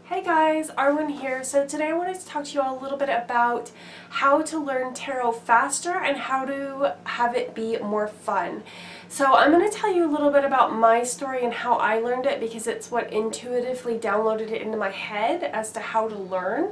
Hey guys, Arwen here. So today I wanted to talk to you all a little bit about how to learn tarot faster and how to have it be more fun. So I'm going to tell you a little bit about my story and how I learned it because it's what intuitively downloaded it into my head as to how to learn.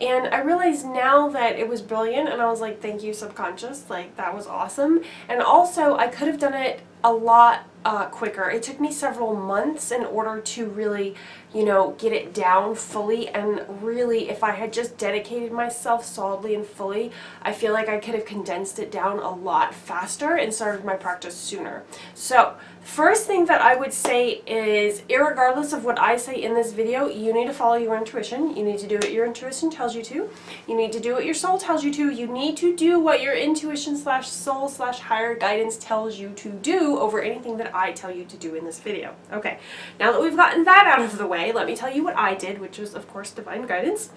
And I realized now that it was brilliant and I was like, thank you subconscious, like that was awesome. And also I could have done it a lot quicker. It took me several months in order to really, get it down fully, and really if I had just dedicated myself solidly and fully, I feel like I could have condensed it down a lot faster and started my practice sooner. So first thing that I would say is, irregardless of what I say in this video, you need to follow your intuition. You need to do what your intuition tells you to. You need to do what your soul tells you to. You need to do what your intuition slash soul slash higher guidance tells you to do over anything that I tell you to do in this video. Okay, now that we've gotten that out of the way, let me tell you what I did, which was of course divine guidance.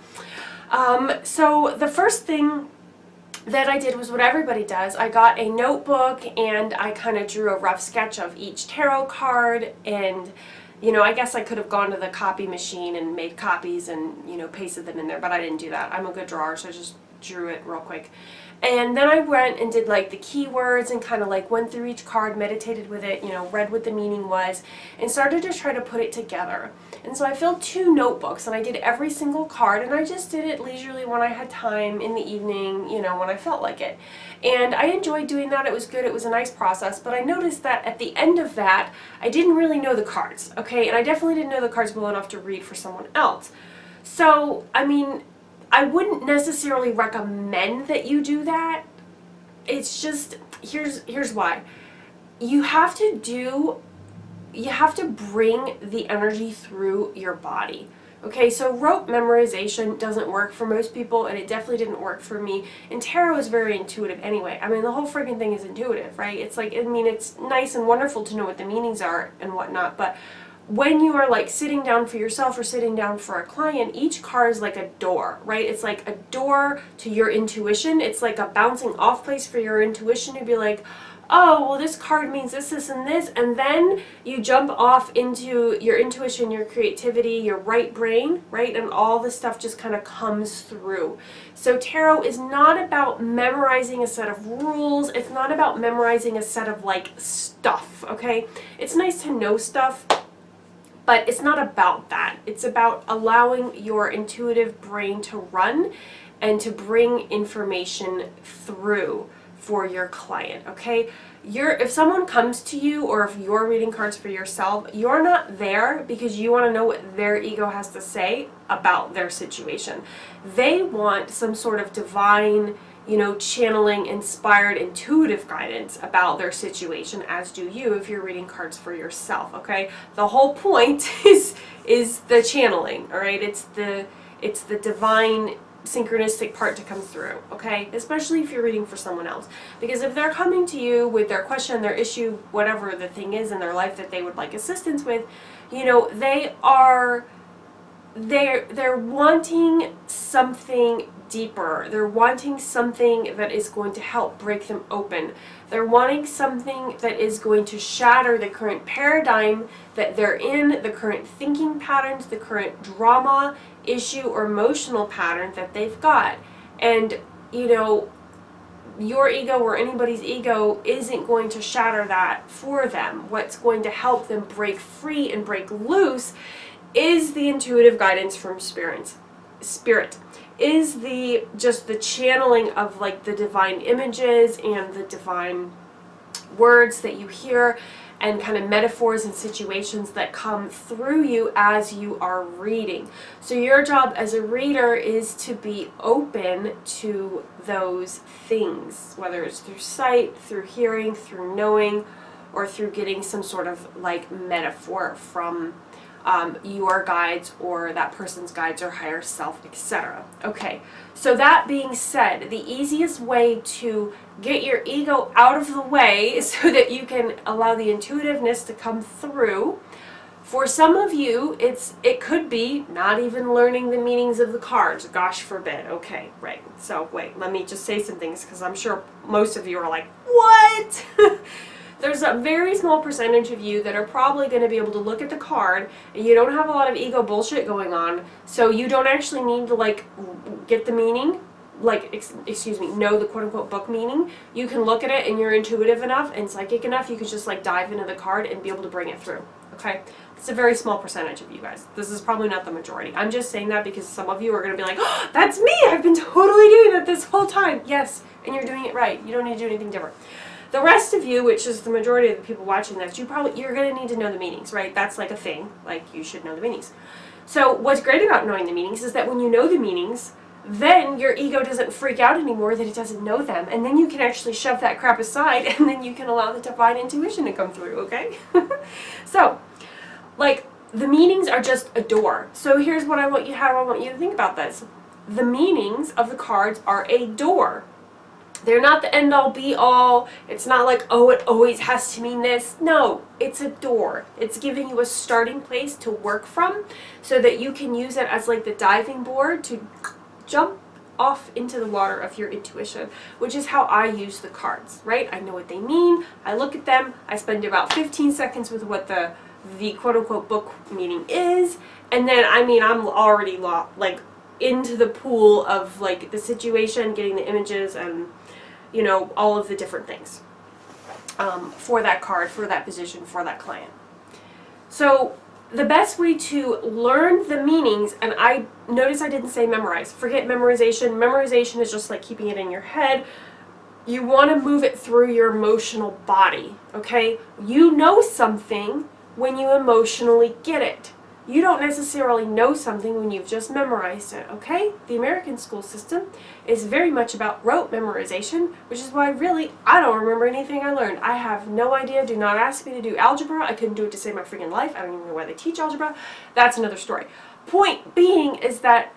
So the first thing that I did was what everybody does. I got a notebook and I kind of drew a rough sketch of each tarot card, and I guess I could have gone to the copy machine and made copies and pasted them in there, but I didn't do that. I'm a good drawer, so I just drew it real quick. And then I went and did like the keywords and kind of like went through each card, meditated with it, read what the meaning was, and started to try to put it together. And so I filled 2 notebooks and I did every single card, and I just did it leisurely when I had time in the evening, when I felt like it. And I enjoyed doing that. It was good. It was a nice process. But I noticed that at the end of that, I didn't really know the cards, okay? And I definitely didn't know the cards well enough to read for someone else. So, I wouldn't necessarily recommend that you do that. It's just, here's why. You have to bring the energy through your body. Okay, so rote memorization doesn't work for most people, and it definitely didn't work for me. And tarot is very intuitive anyway. The whole friggin' thing is intuitive, right? It's like, it's nice and wonderful to know what the meanings are and whatnot, but when you are like sitting down for yourself or sitting down for a client, each card is like a door, right? It's like a door to your intuition. It's like a bouncing off place for your intuition to be like, oh, well, this card means this, this, and this. And then you jump off into your intuition, your creativity, your right brain, right? And all this stuff just kind of comes through. So tarot is not about memorizing a set of rules. It's not about memorizing a set of like stuff, okay? It's nice to know stuff, but it's not about that. It's about allowing your intuitive brain to run and to bring information through for your client, okay? If someone comes to you, or if you're reading cards for yourself, you're not there because you want to know what their ego has to say about their situation. They want some sort of divine, channeling, inspired, intuitive guidance about their situation, as do you if you're reading cards for yourself, okay? The whole point is the channeling, all right? It's the divine synchronistic part to come through, okay? Especially if you're reading for someone else. Because if they're coming to you with their question, their issue, whatever the thing is in their life that they would like assistance with, they're wanting something deeper. They're wanting something that is going to help break them open. They're wanting something that is going to shatter the current paradigm that they're in, the current thinking patterns, the current drama, issue, or emotional pattern that they've got. And, your ego or anybody's ego isn't going to shatter that for them. What's going to help them break free and break loose is the intuitive guidance from spirit, is just the channeling of like the divine images and the divine words that you hear, and kind of metaphors and situations that come through you as you are reading. So your job as a reader is to be open to those things, whether it's through sight, through hearing, through knowing, or through getting some sort of like metaphor from your guides or that person's guides or higher self, etc. Okay, so that being said, the easiest way to get your ego out of the way so that you can allow the intuitiveness to come through, for some of you, it could be not even learning the meanings of the cards. Gosh forbid. Okay, right. So wait, let me just say some things because I'm sure most of you are like, what? there's a very small percentage of you that are probably going to be able to look at the card and you don't have a lot of ego bullshit going on, so you don't actually need to like get the meaning, like, excuse me, know the quote-unquote book meaning. You can look at it and you're intuitive enough and psychic enough, you could just like dive into the card and be able to bring it through, okay? It's a very small percentage of you guys. This is probably not the majority. I'm just saying that because some of you are going to be like, oh, that's me! I've been totally doing that this whole time. Yes, and you're doing it right. You don't need to do anything different. The rest of you, which is the majority of the people watching this, you're going to need to know the meanings, right? That's like a thing. Like, you should know the meanings. So what's great about knowing the meanings is that when you know the meanings, then your ego doesn't freak out anymore that it doesn't know them. And then you can actually shove that crap aside, and then you can allow the divine intuition to come through, okay? So, like, the meanings are just a door. So here's what how I want you to think about this. The meanings of the cards are a door. They're not the end-all, be-all. It's not like, oh, it always has to mean this. No, it's a door. It's giving you a starting place to work from so that you can use it as like the diving board to jump off into the water of your intuition, which is how I use the cards, right? I know what they mean. I look at them. I spend about 15 seconds with what the quote-unquote book meaning is, and then, I mean, I'm already like into the pool of like the situation, getting the images and, you know, all of the different things for that card, for that position, for that client. So the best way to learn the meanings, and I notice I didn't say memorize. Forget memorization. Memorization is just like keeping it in your head. You want to move it through your emotional body, okay? You know something when you emotionally get it. You don't necessarily know something when you've just memorized it, okay? The American school system is very much about rote memorization, which is why really I don't remember anything I learned. I have no idea. Do not ask me to do algebra. I couldn't do it to save my freaking life. I don't even know why they teach algebra. That's another story. Point being is that,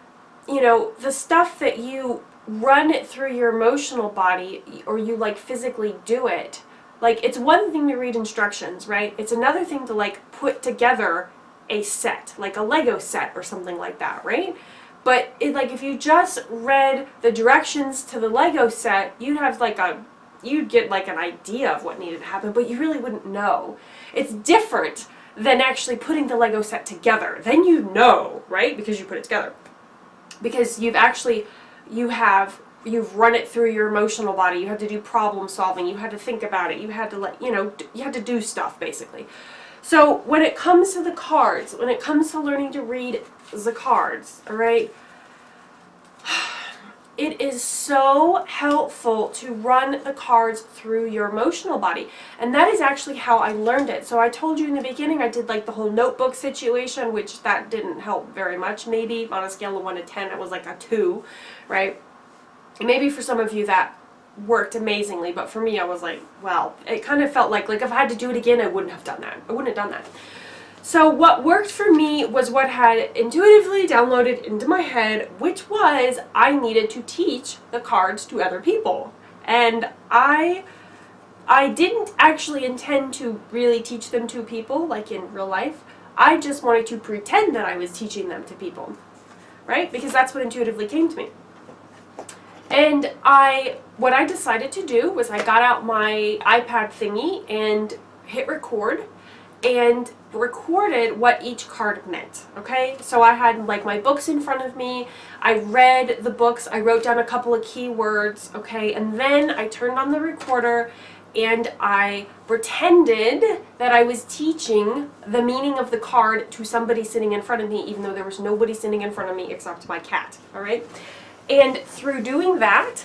you know, the stuff that you run it through your emotional body, or you like physically do it, like, it's one thing to read instructions, right? It's another thing to like put together a set, like a Lego set or something like that, right? But like, if you just read the directions to the Lego set, you'd get like an idea of what needed to happen, but you really wouldn't know. It's different than actually putting the Lego set together. Then you know, right? Because you put it together. Because you've run it through your emotional body. You had to do problem solving. You had to think about it. You had to you had to do stuff basically. So when it comes to the cards, when it comes to learning to read the cards, all right, it is so helpful to run the cards through your emotional body. And that is actually how I learned it. So I told you in the beginning I did like the whole notebook situation, which that didn't help very much. Maybe on a scale of 1 to 10, it was like a 2, right? Maybe for some of you that worked amazingly, but for me I was like, well, it kind of felt like if I had to do it again, I wouldn't have done that. I wouldn't have done that. So what worked for me was what had intuitively downloaded into my head, which was I needed to teach the cards to other people. And I didn't actually intend to really teach them to people, like in real life. I just wanted to pretend that I was teaching them to people, right? Because that's what intuitively came to me. And what I decided to do was I got out my iPad thingy and hit record and recorded what each card meant, okay? So I had like my books in front of me, I read the books, I wrote down a couple of keywords, okay? And then I turned on the recorder and I pretended that I was teaching the meaning of the card to somebody sitting in front of me, even though there was nobody sitting in front of me except my cat, all right? And through doing that,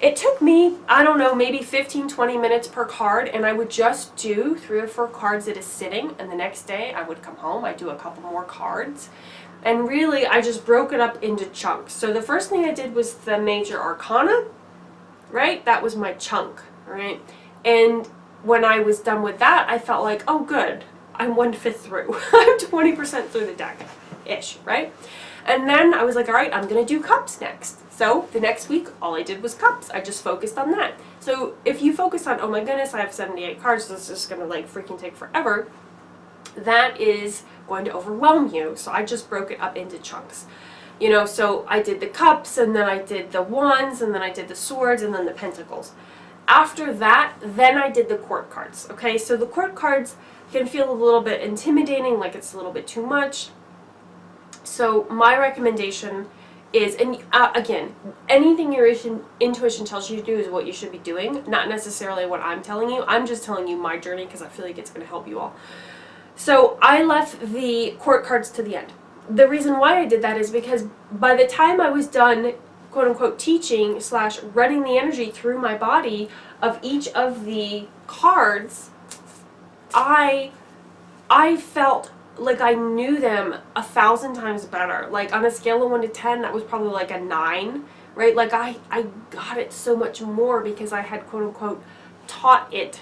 it took me, I don't know, maybe 15, 20 minutes per card, and I would just do 3 or 4 cards at a sitting, and the next day I would come home, I'd do a couple more cards, and really I just broke it up into chunks. So the first thing I did was the major arcana, right? That was my chunk, right? And when I was done with that, I felt like, oh good, I'm 1/5 through. I'm 20% through the deck-ish, right? And then I was like, all right, I'm going to do cups next. So the next week, all I did was cups. I just focused on that. So if you focus on, oh my goodness, I have 78 cards, this is going to like freaking take forever, that is going to overwhelm you. So I just broke it up into chunks. You know, so I did the cups, and then I did the wands, and then I did the swords, and then the pentacles. After that, then I did the court cards. Okay, so the court cards can feel a little bit intimidating, like it's a little bit too much. So my recommendation is, and again, anything your intuition tells you to do is what you should be doing, not necessarily what I'm telling you. I'm just telling you my journey because I feel like it's going to help you all. So I left the court cards to the end. The reason why I did that is because by the time I was done, quote unquote, teaching / running the energy through my body of each of the cards, I felt like I knew them 1,000 times better. Like on a scale of 1 to 10, that was probably like a 9, right? Like I got it so much more because I had, quote unquote, taught it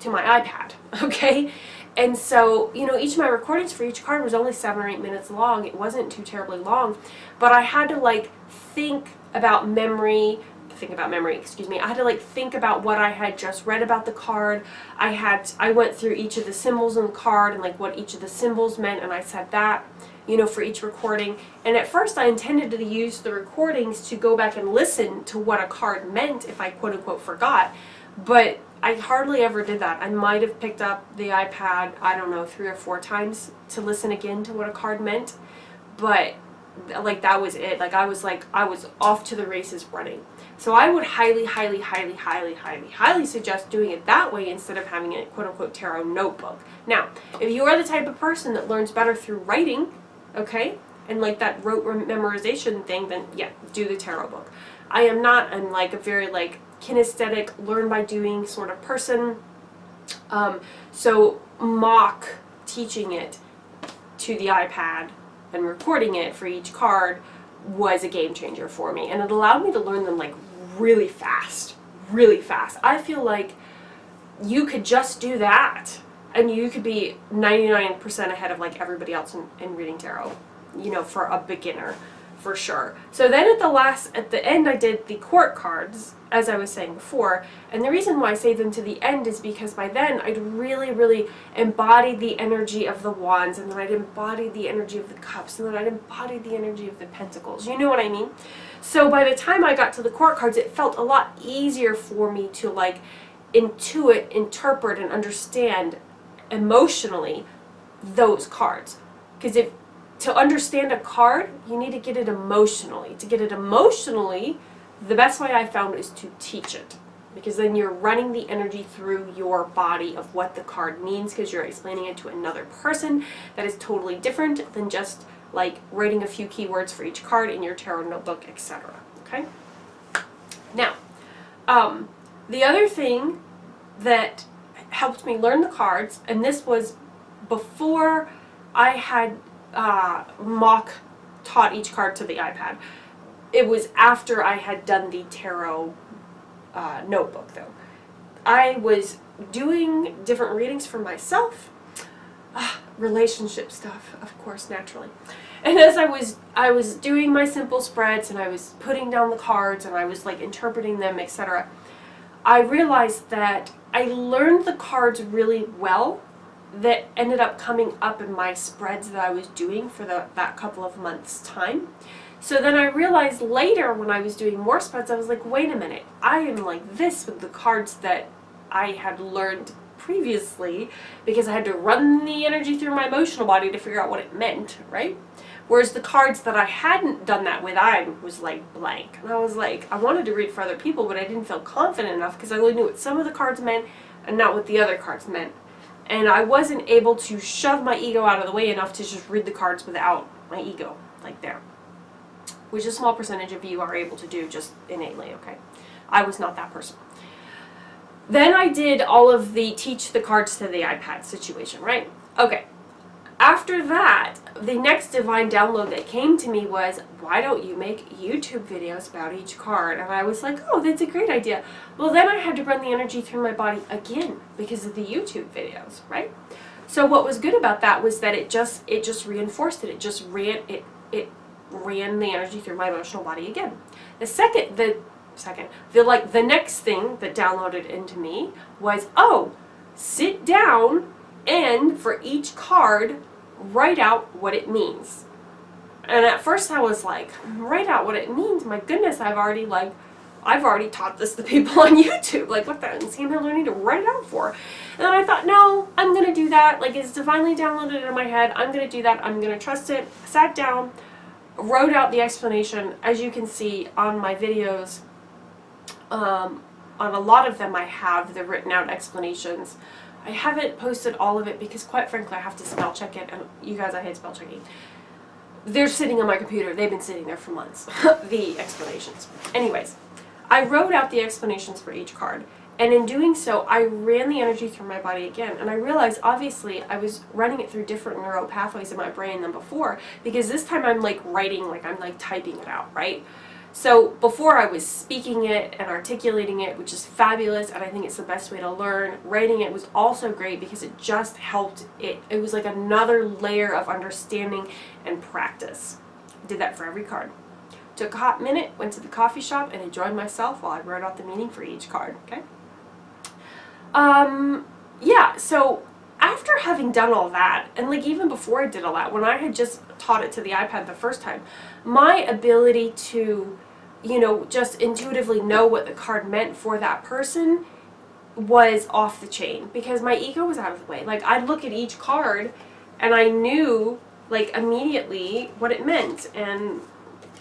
to my iPad, okay? And so, you know, each of my recordings for each card was only 7 or 8 minutes long. It wasn't too terribly long, but I had to like think about memory, I had to like think about what I had just read about the card. I went through each of the symbols in the card and like what each of the symbols meant, and I said that, you know, for each recording. And at first I intended to use the recordings to go back and listen to what a card meant if I, quote unquote, forgot. But I hardly ever did that. I might have picked up the iPad, I don't know, 3 or 4 times to listen again to what a card meant. But like that was it. Like I was off to the races running. So I would highly suggest doing it that way instead of having a quote unquote tarot notebook. Now, if you are the type of person that learns better through writing, okay, and like that rote memorization thing, then yeah, do the tarot book. I am not. I'm like a very like kinesthetic, learn by doing sort of person. So mock teaching it to the iPad and recording it for each card was a game changer for me, and it allowed me to learn them like really fast. I feel like you could just do that and you could be 99% ahead of like everybody else in reading tarot, you know, for a beginner, for sure. So then at the end I did the court cards, as I was saying before, and the reason why I saved them to the end is because by then I'd really embodied the energy of the wands, and then I'd embodied the energy of the cups, and then I'd embodied the energy of the pentacles. You know what I mean? So by the time I got to the court cards, it felt a lot easier for me to like intuit, interpret, and understand emotionally those cards. Because to understand a card, you need to get it emotionally. To get it emotionally, the best way I found is to teach it, because then you're running the energy through your body of what the card means, because you're explaining it to another person that is totally different than just like writing a few keywords for each card in your tarot notebook, etc. Okay? Now, the other thing that helped me learn the cards, and this was before I had mock taught each card to the iPad. It was after I had done the tarot notebook, though. I was doing different readings for myself, relationship stuff, of course, naturally. And as I was doing my simple spreads, and I was putting down the cards, and I was like interpreting them, etc., I realized that I learned the cards really well. That ended up coming up in my spreads that I was doing for that couple of months' time. So then I realized later when I was doing more spreads, I was like, wait a minute, I am like this with the cards that I had learned previously, because I had to run the energy through my emotional body to figure out what it meant, right? Whereas the cards that I hadn't done that with, I was like blank. And I was like, I wanted to read for other people, but I didn't feel confident enough because I only knew what some of the cards meant and not what the other cards meant. And I wasn't able to shove my ego out of the way enough to just read the cards without my ego, like there. Which a small percentage of you are able to do just innately, okay? I was not that person. Then I did all of the teach the cards to the iPad situation, right? Okay. After that, the next divine download that came to me was, why don't you make YouTube videos about each card? And I was like, oh, that's a great idea. Well, then I had to run the energy through my body again because of the YouTube videos, right? So what was good about that was that it just reinforced it. It ran the energy through my emotional body again. The next thing that downloaded into me was, oh, sit down and for each card, write out what it means. And at first I was like, write out what it means? My goodness, I've already I've already taught this to people on YouTube. Like, what the insane hell do I need to write it out for? And then I thought, no, I'm going to do that. Like, it's divinely downloaded in my head. I'm going to do that. I'm going to trust it. Sat down, wrote out the explanation. As you can see on my videos, on a lot of them I have the written out explanations. I haven't posted all of it because, quite frankly, I have to spell check it. And you guys, I hate spell checking. They're sitting on my computer. They've been sitting there for months. The explanations. Anyways, I wrote out the explanations for each card. And in doing so, I ran the energy through my body again. And I realized, obviously, I was running it through different neural pathways in my brain than before. Because this time I'm like writing, like I'm like typing it out, right? So before I was speaking it and articulating it, which is fabulous, and I think it's the best way to learn. Writing it was also great because it just helped it. It was like another layer of understanding and practice. I did that for every card. Took a hot minute, went to the coffee shop, and enjoyed myself while I wrote out the meaning for each card, okay? Yeah, so after having done all that, and like even before I did all that, when I had just taught it to the iPad the first time, my ability to, you know, just intuitively know what the card meant for that person was off the chain because my ego was out of the way. Like, I'd look at each card and I knew, like, immediately what it meant and,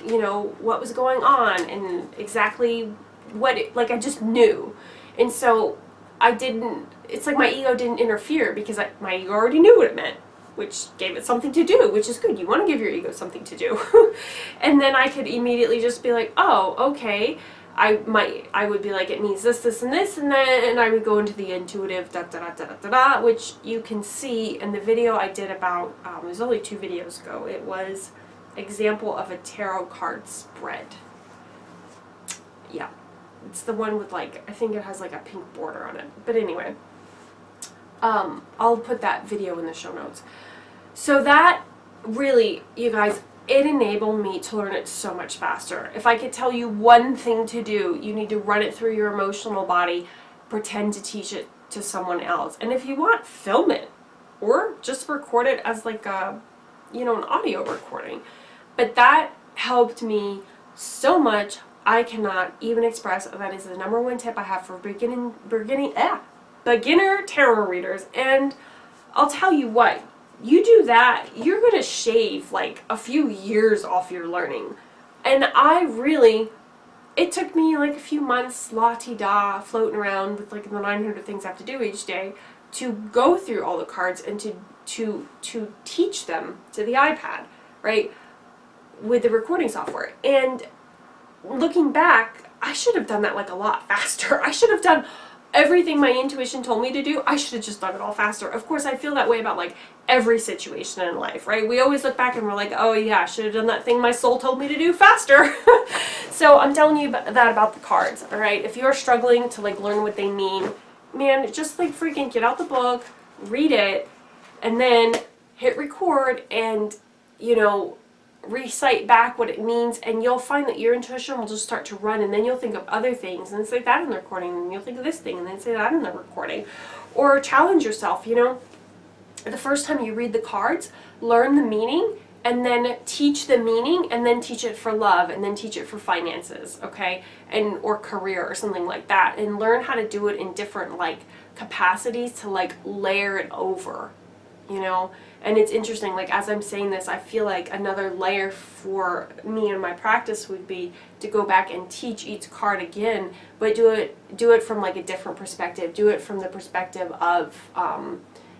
you know, what was going on and exactly what it, like, I just knew. And so I didn't, it's like my ego didn't interfere because my ego already knew what it meant, which gave it something to do, which is good. You want to give your ego something to do. And then I could immediately just be like, oh, okay. I would be like, it means this, this, and this, and then I would go into the intuitive da da da da da da, which you can see in the video I did about, it was only 2 videos ago. It was example of a tarot card spread. Yeah. It's the one with, like, I think it has like a pink border on it. But anyway, I'll put that video in the show notes. So that really, you guys, it enabled me to learn it so much faster. If I could tell you one thing to do, you need to run it through your emotional body, pretend to teach it to someone else. And if you want, film it or just record it as like a, you know, an audio recording. But that helped me so much. I cannot even express. That is the #1 tip I have for beginner tarot readers. And I'll tell you what, you do that, you're going to shave like a few years off your learning. And I really, it took me like a few months, la-ti-da, floating around with like the 900 things I have to do each day to go through all the cards and to teach them to the iPad, right, with the recording software. And looking back, I should have done that like a lot faster. I should have done everything my intuition told me to do. I should have just done it all faster. Of course, I feel that way about like every situation in life, right? We always look back and we're like, oh yeah, I should have done that thing my soul told me to do faster. So I'm telling you that about the cards, all right? If you're struggling to like learn what they mean, man, just like freaking get out the book, read it, and then hit record and, you know, recite back what it means, and you'll find that your intuition will just start to run, and then you'll think of other things and say that in the recording, and you'll think of this thing and then say that in the recording. Or challenge yourself, you know. The first time you read the cards, learn the meaning and then teach the meaning and then teach it for love and then teach it for finances, okay? And or career or something like that, and learn how to do it in different like capacities to like layer it over, you know. And it's interesting, like as I'm saying this, I feel like another layer for me in my practice would be to go back and teach each card again, but do it from like a different perspective. Do it from the perspective of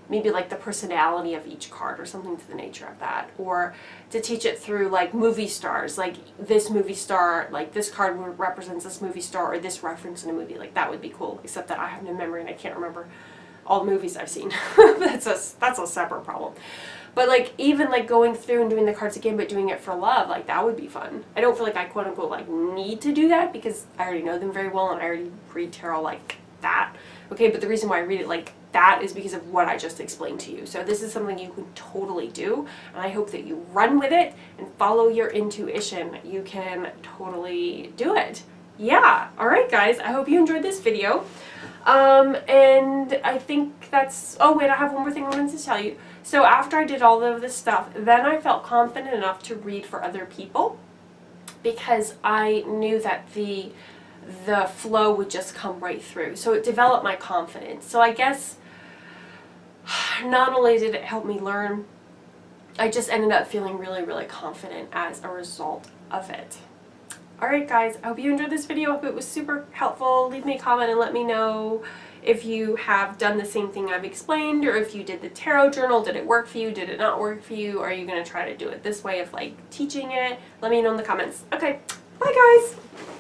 maybe like the personality of each card or something to the nature of that. Or to teach it through like movie stars, like this movie star, like this card represents this movie star or this reference in a movie. Like that would be cool, except that I have no memory and I can't remember all the movies I've seen. That's a separate problem. But like even like going through and doing the cards again, but doing it for love, like that would be fun. I don't feel like I quote unquote like need to do that because I already know them very well and I already read tarot like that. Okay, but the reason why I read it like that is because of what I just explained to you. So this is something you can totally do, and I hope that you run with it and follow your intuition. You can totally do it. Yeah, alright guys, I hope you enjoyed this video. And I think that's, oh wait, I have one more thing I wanted to tell you. So after I did all of this stuff, then I felt confident enough to read for other people because I knew that the flow would just come right through. So it developed my confidence. So I guess not only did it help me learn, I just ended up feeling really, really confident as a result of it. Alright guys, I hope you enjoyed this video. I hope it was super helpful. Leave me a comment and let me know if you have done the same thing I've explained, or if you did the tarot journal. Did it work for you? Did it not work for you? Are you going to try to do it this way of like teaching it? Let me know in the comments. Okay, bye guys!